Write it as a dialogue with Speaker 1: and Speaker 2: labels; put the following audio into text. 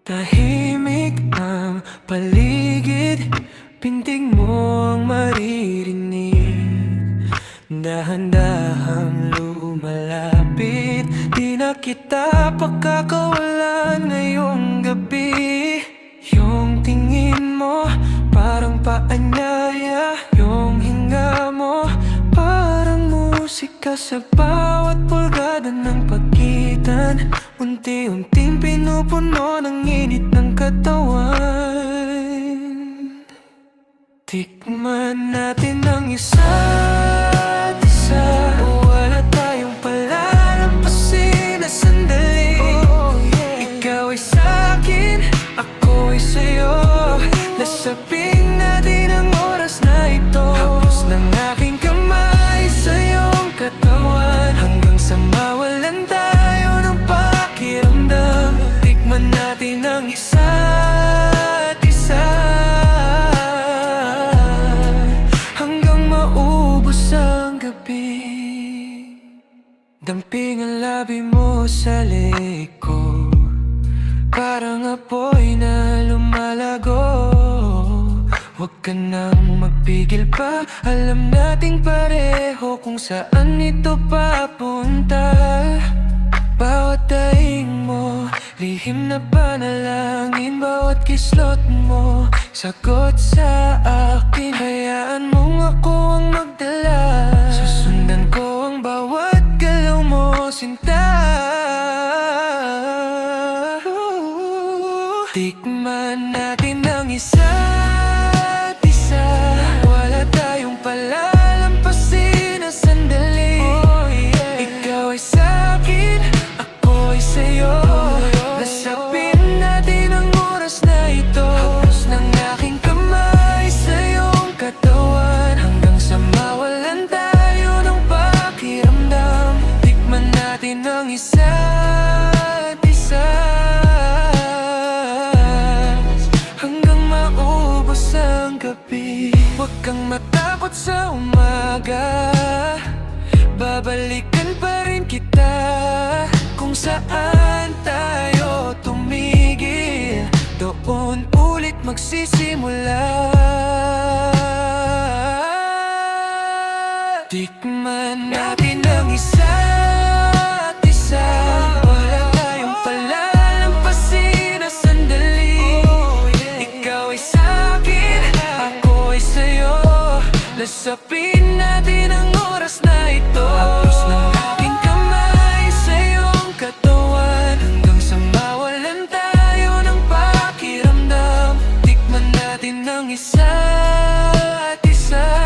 Speaker 1: Tahimik ang paligid, pintig mo ang maririnig. Dahan-dahang lumalapit, di na kita pagkakawalan ngayong gabi. Yung tingin mo parang paanyaya, yung hinga mo parang musika sa bawat pulgada ng pagitan. Unti-unting pinupuno ng init ng katawan. Tikman natin ang isa't isa. Wala tayong palalampasin na sandali. Ikaw ay sa'kin, ako ay sa'yo. Nasabing natin ang oras na ito. Hapos ng aking kamay sa iyong katawan, hanggang sa mawalan tayo ng pakiramdam. Tikman natin ang isa't isa, hanggang maubos ang gabi. Damping ang labi mo sa leeg ko, parang apoy na lumalago. Huwag ka nang magpigil pa, alam nating pareho kung saan ito papunta. Bawat daing mo, lihim na panalangin. Bawat kislot mo, sagot sa akin. Hayaan mong ako ang magdala, susundan ko ang bawat galaw mo, sinta. Tikman natin ang isa't isa. Wala tayong palalampasin na sandali. Ikaw ay sa'kin, ako ay sa'yo. Nasabing natin ang oras na ito. Hapos ng aking kamay sa iyong katawan, hanggang sa mawalan tayo ng pakiramdam. Tikman natin ang isa't isa, hanggang maubos ang gabi. Huwag kang matakot sa umaga, babalikan pa rin kita. Kung saan tayo tumigil, doon ulit magsisimula. Tikman natin ang isa't isa. Wala tayong palalampasin na sandali. Ikaw ay sa'kin, ako ay sa'yo. Lasapin natin ang oras na ito. Hapos ng aking kamay sa iyong katawan, hanggang sa mawalan tayo ng pakiramdam. Tikman natin ang isa't isa,